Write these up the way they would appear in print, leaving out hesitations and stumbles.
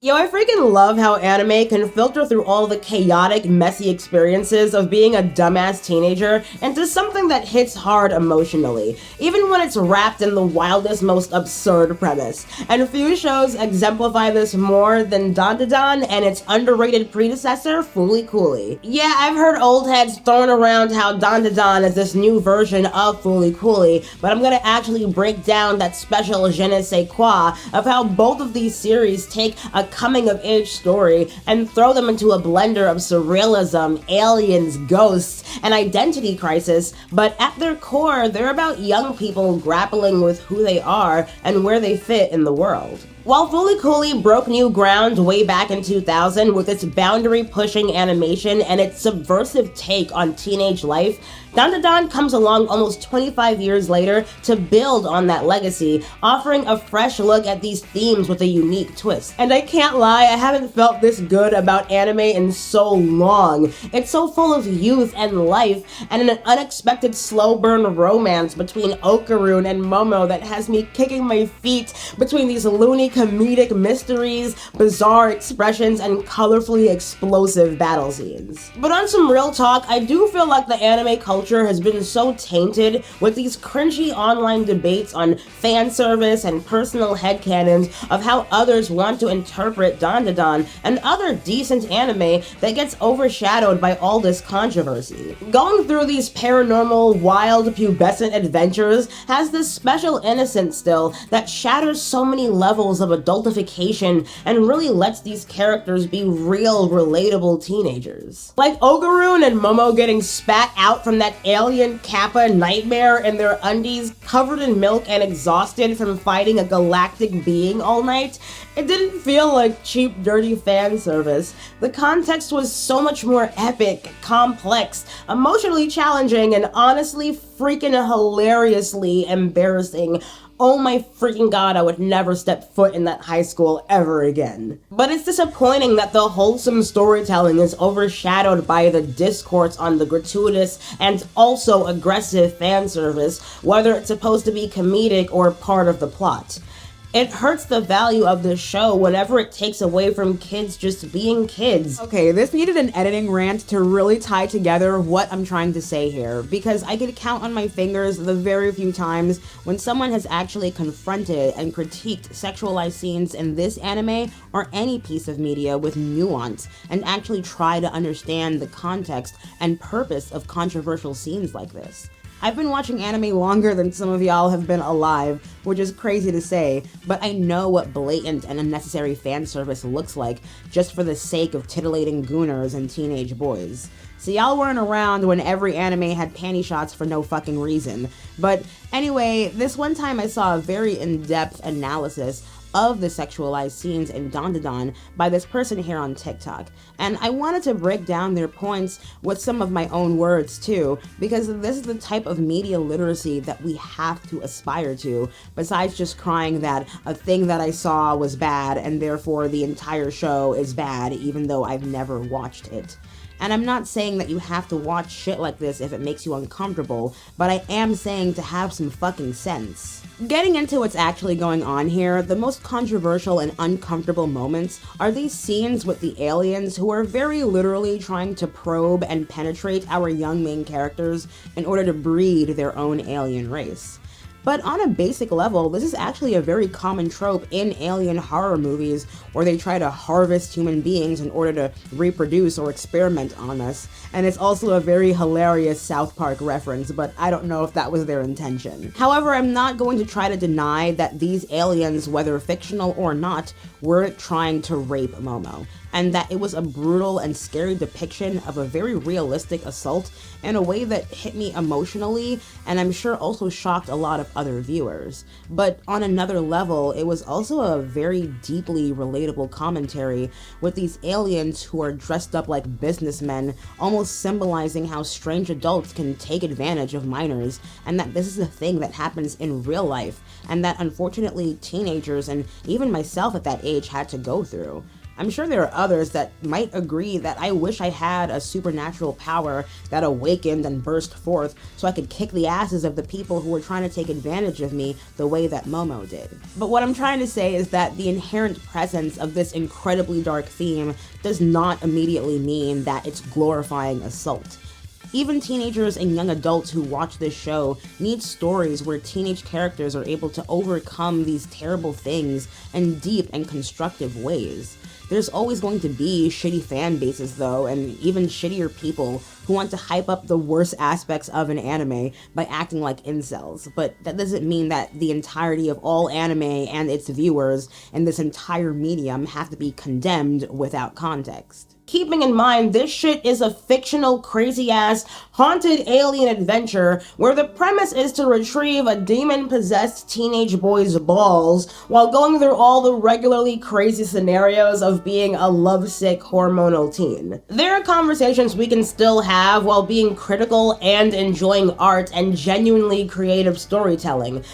Yo, I freaking love how anime can filter through all the chaotic, messy experiences of being a dumbass teenager into something that hits hard emotionally, even when it's wrapped in the wildest, most absurd premise. And few shows exemplify this more than DanDaDan and its underrated predecessor, Fooly Cooly. Yeah, I've heard old heads throwing around how DanDaDan is this new version of Fooly Cooly, but I'm gonna actually break down that special je ne sais quoi of how both of these series take a coming-of-age story and throw them into a blender of surrealism, aliens, ghosts, and identity crisis, but at their core, they're about young people grappling with who they are and where they fit in the world. While Fooly Cooly broke new ground way back in 2000 with its boundary-pushing animation and its subversive take on teenage life, DanDaDan comes along almost 25 years later to build on that legacy, offering a fresh look at these themes with a unique twist. And I can't lie, I haven't felt this good about anime in so long. It's so full of youth and life, and an unexpected slow burn romance between Okaroon and Momo that has me kicking my feet between these loony comedic mysteries, bizarre expressions, and colorfully explosive battle scenes. But on some real talk, I do feel like the anime culture has been so tainted with these cringy online debates on fan service and personal headcanons of how others want to interpret DanDaDan and other decent anime that gets overshadowed by all this controversy. Going through these paranormal, wild, pubescent adventures has this special innocence still that shatters so many levels of adultification and really lets these characters be real, relatable teenagers. Like Okaroon and Momo getting spat out from that alien Kappa nightmare in their undies, covered in milk and exhausted from fighting a galactic being all night. It didn't feel like cheap, dirty fan service. The context was so much more epic, complex, emotionally challenging, and honestly freaking hilariously embarrassing. Oh my freaking god, I would never step foot in that high school ever again. But it's disappointing that the wholesome storytelling is overshadowed by the discourse on the gratuitous and also aggressive fan service, whether it's supposed to be comedic or part of the plot. It hurts the value of the show whenever it takes away from kids just being kids. Okay, this needed an editing rant to really tie together what I'm trying to say here, because I could count on my fingers the very few times when someone has actually confronted and critiqued sexualized scenes in this anime or any piece of media with nuance and actually try to understand the context and purpose of controversial scenes like this. I've been watching anime longer than some of y'all have been alive, which is crazy to say, but I know what blatant and unnecessary fan service looks like just for the sake of titillating gooners and teenage boys. So y'all weren't around when every anime had panty shots for no fucking reason. But anyway, this one time I saw a very in-depth analysis of the sexualized scenes in DanDaDan by this person here on TikTok, and I wanted to break down their points with some of my own words too, because this is the type of media literacy that we have to aspire to, besides just crying that a thing that I saw was bad and therefore the entire show is bad even though I've never watched it. And I'm not saying that you have to watch shit like this if it makes you uncomfortable, but I am saying to have some fucking sense. Getting into what's actually going on here, the most controversial and uncomfortable moments are these scenes with the aliens who are very literally trying to probe and penetrate our young main characters in order to breed their own alien race. But on a basic level, this is actually a very common trope in alien horror movies where they try to harvest human beings in order to reproduce or experiment on us. And it's also a very hilarious South Park reference, but I don't know if that was their intention. However, I'm not going to try to deny that these aliens, whether fictional or not, were trying to rape Momo, and that it was a brutal and scary depiction of a very realistic assault in a way that hit me emotionally, and I'm sure also shocked a lot of other viewers. But on another level, it was also a very deeply relatable commentary with these aliens who are dressed up like businessmen, almost symbolizing how strange adults can take advantage of minors, and that this is a thing that happens in real life, and that unfortunately teenagers and even myself at that age had to go through. I'm sure there are others that might agree that I wish I had a supernatural power that awakened and burst forth so I could kick the asses of the people who were trying to take advantage of me the way that Momo did. But what I'm trying to say is that the inherent presence of this incredibly dark theme does not immediately mean that it's glorifying assault. Even teenagers and young adults who watch this show need stories where teenage characters are able to overcome these terrible things in deep and constructive ways. There's always going to be shitty fan bases though, and even shittier people who want to hype up the worst aspects of an anime by acting like incels, but that doesn't mean that the entirety of all anime and its viewers and this entire medium have to be condemned without context. Keeping in mind, this shit is a fictional, crazy-ass, haunted alien adventure where the premise is to retrieve a demon-possessed teenage boy's balls while going through all the regularly crazy scenarios of being a lovesick, hormonal teen. There are conversations we can still have while being critical and enjoying art and genuinely creative storytelling.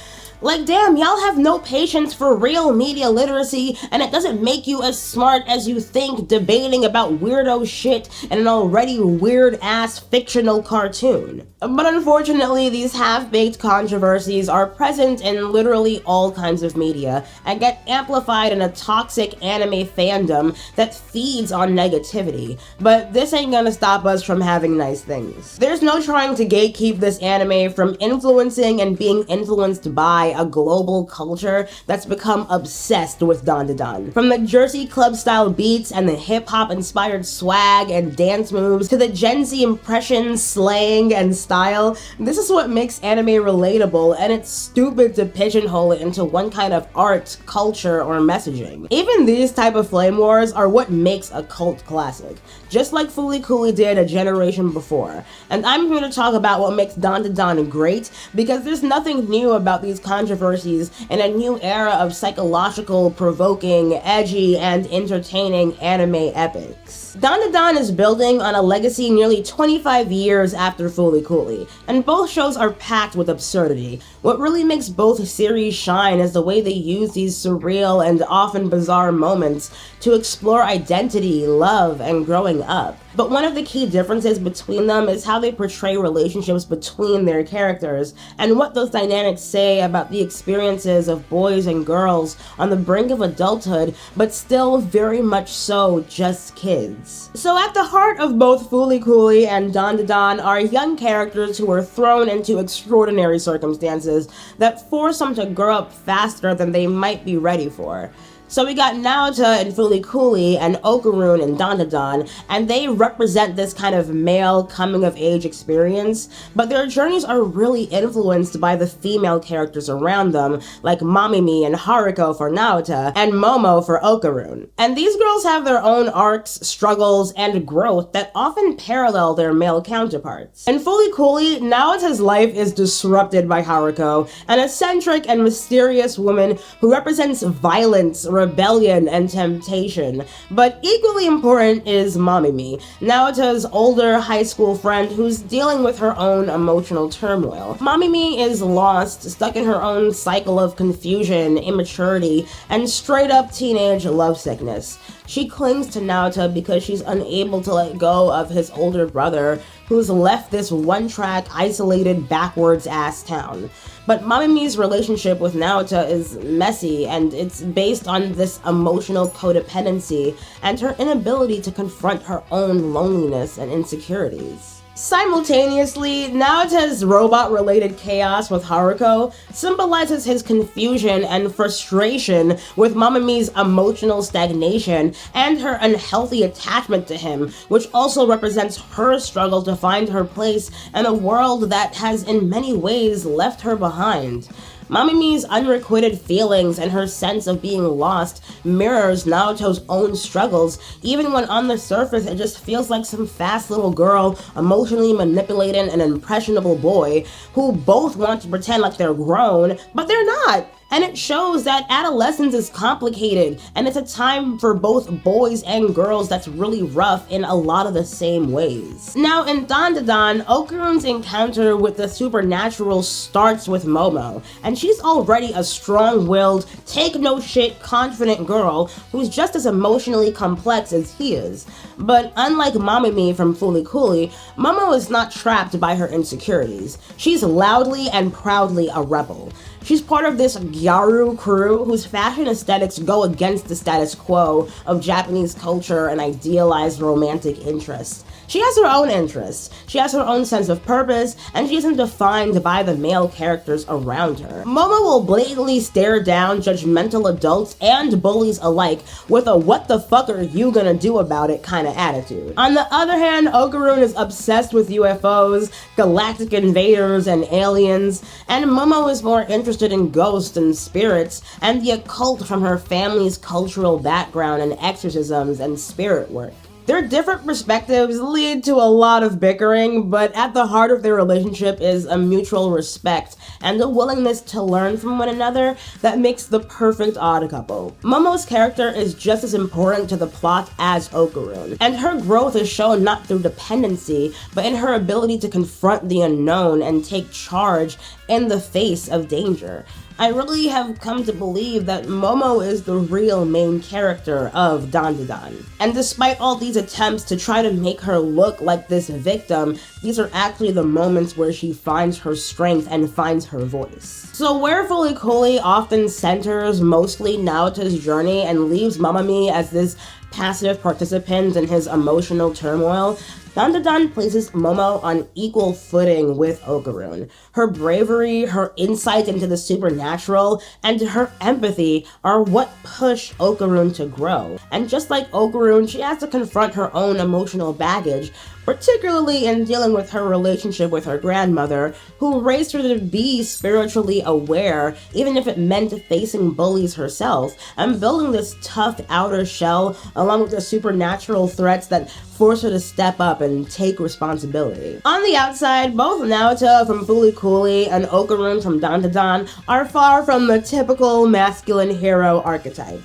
Like, damn, y'all have no patience for real media literacy, and it doesn't make you as smart as you think debating about weirdo shit in an already weird-ass fictional cartoon. But unfortunately, these half-baked controversies are present in literally all kinds of media, and get amplified in a toxic anime fandom that feeds on negativity. But this ain't gonna stop us from having nice things. There's no trying to gatekeep this anime from influencing and being influenced by a global culture that's become obsessed with DanDaDan. From the Jersey Club style beats and the hip-hop inspired swag and dance moves to the Gen Z impressions, slang, and style, this is what makes anime relatable, and it's stupid to pigeonhole it into one kind of art, culture, or messaging. Even these type of flame wars are what makes a cult classic, just like Fooly Cooly did a generation before. And I'm here to talk about what makes DanDaDan great, because there's nothing new about these controversies in a new era of psychological, provoking, edgy, and entertaining anime epics. DanDaDan is building on a legacy nearly 25 years after Fooly Cooly, and both shows are packed with absurdity. What really makes both series shine is the way they use these surreal and often bizarre moments to explore identity, love, and growing up. But one of the key differences between them is how they portray relationships between their characters, and what those dynamics say about the experiences of boys and girls on the brink of adulthood, but still very much so just kids. So at the heart of both Fooly Cooly and DanDaDan are young characters who are thrown into extraordinary circumstances that force them to grow up faster than they might be ready for. So we got Naota in Fooly Cooly and Okarun in DanDaDan, and they represent this kind of male coming-of-age experience, but their journeys are really influenced by the female characters around them, like Mamimi and Haruko for Naota, and Momo for Okarun. And these girls have their own arcs, struggles, and growth that often parallel their male counterparts. In Fooly Cooly, Naota's life is disrupted by Haruko, an eccentric and mysterious woman who represents violence, rebellion, and temptation. But equally important is Mamimi, Naota's older high school friend who's dealing with her own emotional turmoil. Mamimi is lost, stuck in her own cycle of confusion, immaturity, and straight-up teenage lovesickness. She clings to Naota because she's unable to let go of his older brother, who's left this one-track, isolated, backwards-ass town. But Mamimi's relationship with Naota is messy, and it's based on this emotional codependency and her inability to confront her own loneliness and insecurities. Simultaneously, Naota's robot-related chaos with Haruko symbolizes his confusion and frustration with Mamimi's emotional stagnation and her unhealthy attachment to him, which also represents her struggle to find her place in a world that has in many ways left her behind. Mamimi's unrequited feelings and her sense of being lost mirrors Naoto's own struggles, even when on the surface it just feels like some fast little girl emotionally manipulating an impressionable boy who both want to pretend like they're grown, but they're not. And it shows that adolescence is complicated, and it's a time for both boys and girls that's really rough in a lot of the same ways. Now, in DanDaDan, Okarun's encounter with the supernatural starts with Momo, and she's already a strong-willed, take-no-shit, confident girl who's just as emotionally complex as he is. But unlike Mamimi from Fooly Cooly, Momo is not trapped by her insecurities. She's loudly and proudly a rebel. She's part of this gyaru crew whose fashion aesthetics go against the status quo of Japanese culture and idealized romantic interests. She has her own interests, she has her own sense of purpose, and she isn't defined by the male characters around her. Momo will blatantly stare down judgmental adults and bullies alike with a "what the fuck are you gonna do about it" kind of attitude. On the other hand, Okarun is obsessed with UFOs, galactic invaders, and aliens, and Momo is more interested in ghosts and spirits and the occult from her family's cultural background and exorcisms and spirit work. Their different perspectives lead to a lot of bickering, but at the heart of their relationship is a mutual respect and a willingness to learn from one another that makes the perfect odd couple. Momo's character is just as important to the plot as Okarun, and her growth is shown not through dependency, but in her ability to confront the unknown and take charge in the face of danger. I really have come to believe that Momo is the real main character of DanDaDan. And despite all these attempts to try to make her look like this victim, these are actually the moments where she finds her strength and finds her voice. So where Fooly Cooly often centers mostly Naota's journey and leaves Mamami as this passive participant in his emotional turmoil, DanDaDan places Momo on equal footing with Okarun. Her bravery, her insight into the supernatural, and her empathy are what push Okarun to grow. And just like Okarun, she has to confront her own emotional baggage, particularly in dealing with her relationship with her grandmother, who raised her to be spiritually aware, even if it meant facing bullies herself, and building this tough outer shell along with the supernatural threats that force her to step up and take responsibility. On the outside, both Naota from Fooly Cooly and Okarun from DanDaDan are far from the typical masculine hero archetype.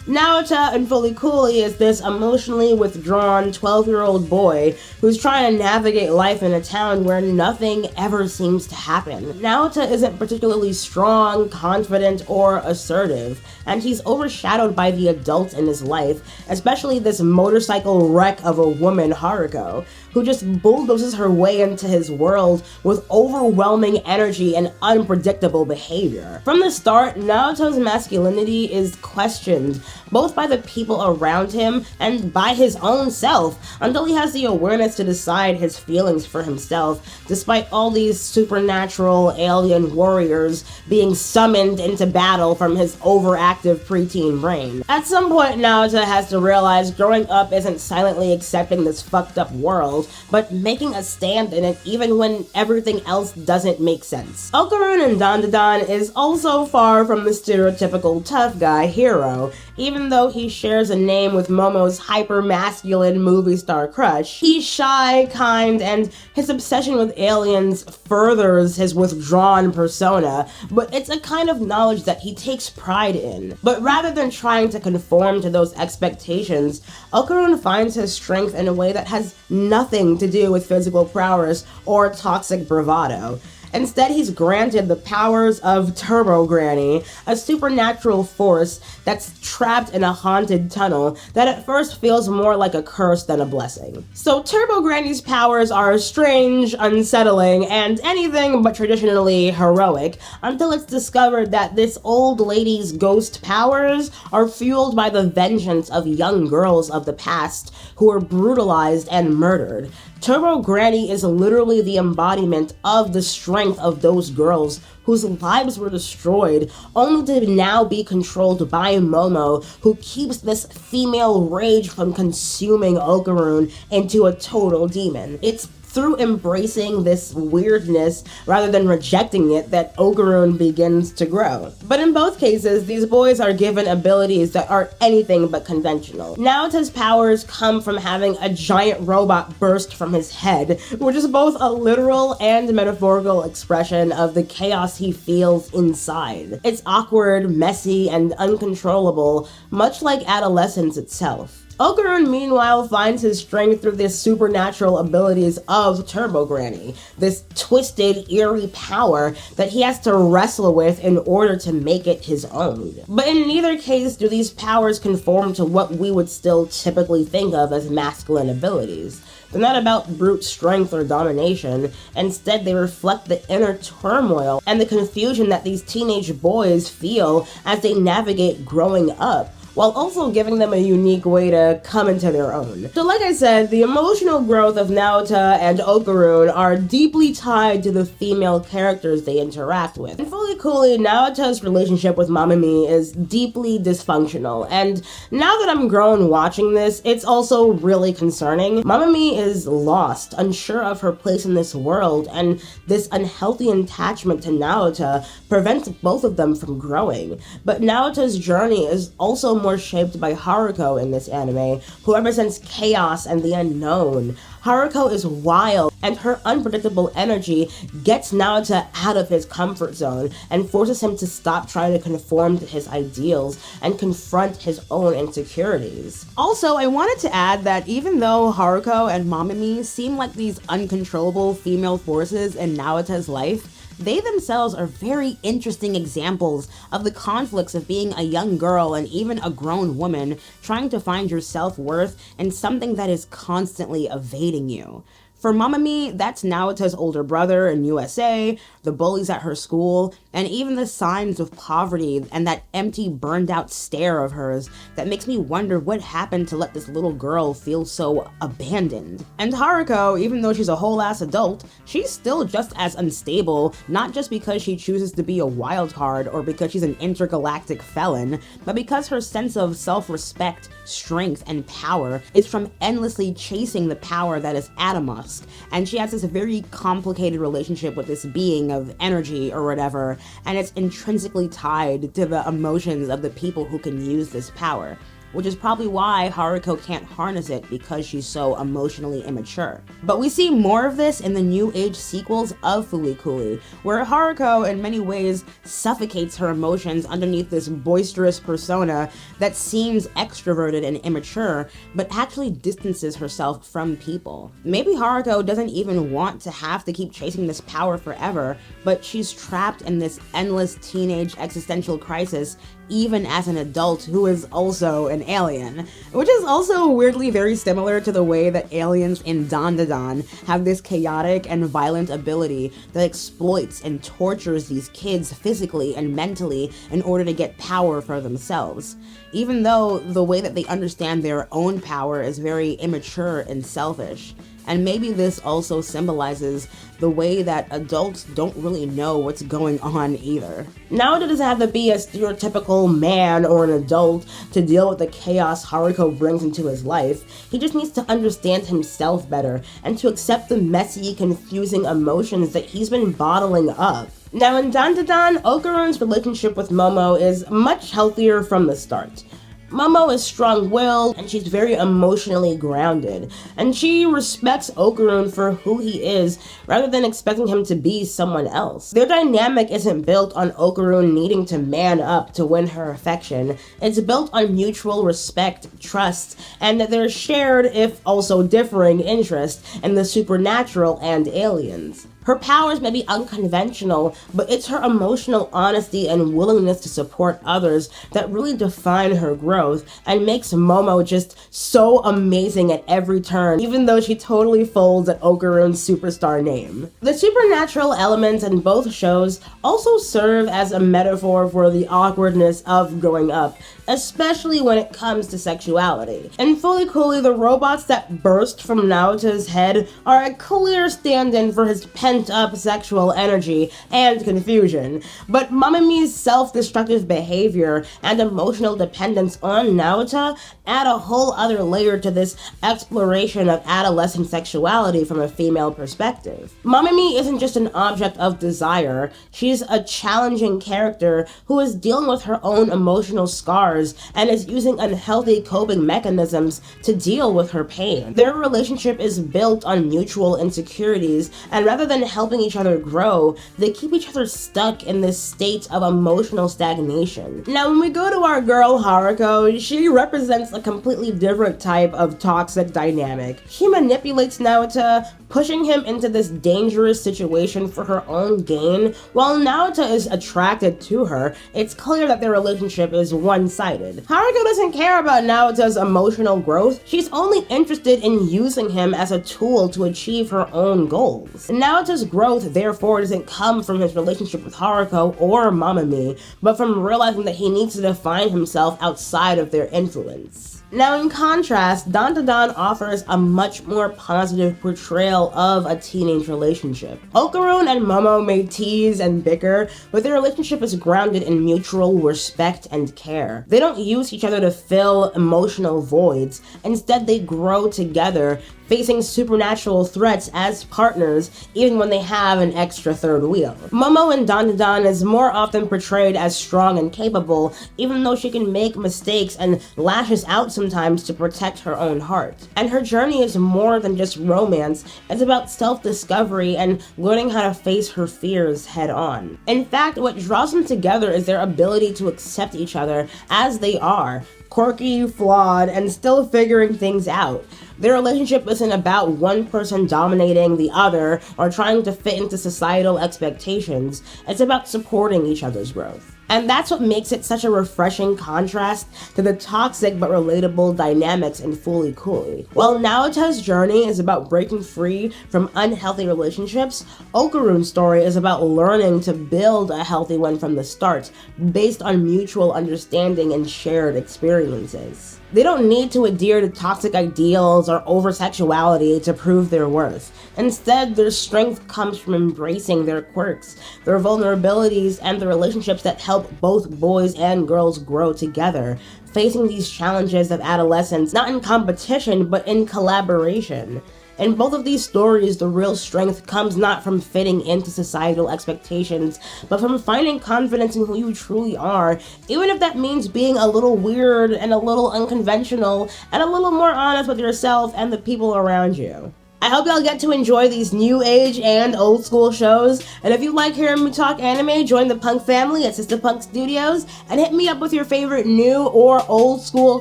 Naota in Fooly Cooly is this emotionally withdrawn 12-year-old boy who's trying to navigate life in a town where nothing ever seems to happen. Naota isn't particularly strong, confident, or assertive, and he's overshadowed by the adults in his life, especially this motorcycle wreck of a woman, Haruko, who just bulldozes her way into his world with overwhelming energy and unpredictable behavior. From the start, Naoto's masculinity is questioned, both by the people around him and by his own self, until he has the awareness to decide his feelings for himself, despite all these supernatural alien warriors being summoned into battle from his overactive preteen brain. At some point, Naota has to realize growing up isn't silently accepting this fucked up world, but making a stand in it even when everything else doesn't make sense. Okarun in DanDaDan is also far from the stereotypical tough guy hero. Even though he shares a name with Momo's hyper-masculine movie star crush, he's shy, kind, and his obsession with aliens furthers his withdrawn persona, but it's a kind of knowledge that he takes pride in. But rather than trying to conform to those expectations, Okarun finds his strength in a way that has nothing to do with physical prowess or toxic bravado. Instead, he's granted the powers of Turbo Granny, a supernatural force that's trapped in a haunted tunnel that at first feels more like a curse than a blessing. So Turbo Granny's powers are strange, unsettling, and anything but traditionally heroic, until it's discovered that this old lady's ghost powers are fueled by the vengeance of young girls of the past who were brutalized and murdered. Turbo Granny is literally the embodiment of the strength of those girls whose lives were destroyed, only to now be controlled by Momo, who keeps this female rage from consuming Okarun into a total demon. It's through embracing this weirdness rather than rejecting it that Okarun begins to grow. But in both cases, these boys are given abilities that are anything but conventional. Naota's powers come from having a giant robot burst from his head, which is both a literal and metaphorical expression of the chaos he feels inside. It's awkward, messy, and uncontrollable, much like adolescence itself. Okarun, meanwhile, finds his strength through the supernatural abilities of Turbo Granny, this twisted, eerie power that he has to wrestle with in order to make it his own. But in neither case do these powers conform to what we would still typically think of as masculine abilities. They're not about brute strength or domination. Instead, they reflect the inner turmoil and the confusion that these teenage boys feel as they navigate growing up, while also giving them a unique way to come into their own. So like I said, the emotional growth of Naota and Okarun are deeply tied to the female characters they interact with. And fully coolly, Naota's relationship with Mamami is deeply dysfunctional, and now that I'm grown watching this, it's also really concerning. Mamami is lost, unsure of her place in this world, and this unhealthy attachment to Naota prevents both of them from growing. But Naota's journey is also more shaped by Haruko in this anime, who represents chaos and the unknown. Haruko is wild, and her unpredictable energy gets Naota out of his comfort zone and forces him to stop trying to conform to his ideals and confront his own insecurities. Also, I wanted to add that even though Haruko and Mamami seem like these uncontrollable female forces in Naota's life, they themselves are very interesting examples of the conflicts of being a young girl and even a grown woman trying to find your self-worth in something that is constantly evading you. For Mamami, that's Naota's older brother in USA, the bullies at her school, and even the signs of poverty and that empty, burned-out stare of hers that makes me wonder what happened to let this little girl feel so abandoned. And Haruko, even though she's a whole-ass adult, she's still just as unstable, not just because she chooses to be a wild card or because she's an intergalactic felon, but because her sense of self-respect, strength, and power is from endlessly chasing the power that is Adamus. And she has this very complicated relationship with this being of energy or whatever, and it's intrinsically tied to the emotions of the people who can use this power, which is probably why Haruko can't harness it, because she's so emotionally immature. But we see more of this in the New Age sequels of Fooly Cooly, where Haruko in many ways suffocates her emotions underneath this boisterous persona that seems extroverted and immature, but actually distances herself from people. Maybe Haruko doesn't even want to have to keep chasing this power forever, but she's trapped in this endless teenage existential crisis even as an adult who is also an alien, which is also weirdly very similar to the way that aliens in DanDaDan have this chaotic and violent ability that exploits and tortures these kids physically and mentally in order to get power for themselves, even though the way that they understand their own power is very immature and selfish. And maybe this also symbolizes the way that adults don't really know what's going on either. Naota doesn't have to be a stereotypical man or an adult to deal with the chaos Haruko brings into his life. He just needs to understand himself better and to accept the messy, confusing emotions that he's been bottling up. Now in DanDaDan, Okarun's relationship with Momo is much healthier from the start. Momo is strong-willed, and she's very emotionally grounded, and she respects Okarun for who he is, rather than expecting him to be someone else. Their dynamic isn't built on Okarun needing to man up to win her affection. It's built on mutual respect, trust, and their shared, if also differing, interest in the supernatural and aliens. Her powers may be unconventional, but it's her emotional honesty and willingness to support others that really define her growth and makes Momo just so amazing at every turn, even though she totally folds at Okarun's superstar name. The supernatural elements in both shows also serve as a metaphor for the awkwardness of growing up, especially when it comes to sexuality. In Fully Coolly, the robots that burst from Naota's head are a clear stand-in for his pent-up sexual energy and confusion, but Mamami's self-destructive behavior and emotional dependence on Naota add a whole other layer to this exploration of adolescent sexuality from a female perspective. Mamami isn't just an object of desire, she's a challenging character who is dealing with her own emotional scars and is using unhealthy coping mechanisms to deal with her pain. Their relationship is built on mutual insecurities, and rather than helping each other grow, they keep each other stuck in this state of emotional stagnation. Now, when we go to our girl Haruko, she represents a completely different type of toxic dynamic. She manipulates Naota, pushing him into this dangerous situation for her own gain. While Naota is attracted to her, it's clear that their relationship is one-sided. Haruko doesn't care about Naota's emotional growth, she's only interested in using him as a tool to achieve her own goals. Naota's growth therefore doesn't come from his relationship with Haruko or Mamami, but from realizing that he needs to define himself outside of their influence. Now, in contrast, DanDaDan offers a much more positive portrayal of a teenage relationship. Okarun and Momo may tease and bicker, but their relationship is grounded in mutual respect and care. They don't use each other to fill emotional voids. Instead, they grow together, facing supernatural threats as partners, even when they have an extra third wheel. Momo in DanDaDan is more often portrayed as strong and capable, even though she can make mistakes and lashes out sometimes to protect her own heart. And her journey is more than just romance, it's about self-discovery and learning how to face her fears head on. In fact, what draws them together is their ability to accept each other as they are, quirky, flawed, and still figuring things out. Their relationship isn't about one person dominating the other or trying to fit into societal expectations. It's about supporting each other's growth. And that's what makes it such a refreshing contrast to the toxic but relatable dynamics in Fully Coolly. While Naota's journey is about breaking free from unhealthy relationships, Okarun's story is about learning to build a healthy one from the start, based on mutual understanding and shared experiences. They don't need to adhere to toxic ideals or over-sexuality to prove their worth. Instead, their strength comes from embracing their quirks, their vulnerabilities, and the relationships that help both boys and girls grow together, facing these challenges of adolescence not in competition, but in collaboration. In both of these stories, the real strength comes not from fitting into societal expectations, but from finding confidence in who you truly are, even if that means being a little weird and a little unconventional and a little more honest with yourself and the people around you. I hope y'all get to enjoy these new age and old school shows, and if you like hearing me talk anime, join the Punk family at Sister Punk Studios, and hit me up with your favorite new or old school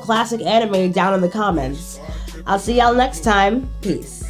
classic anime down in the comments. I'll see y'all next time. Peace.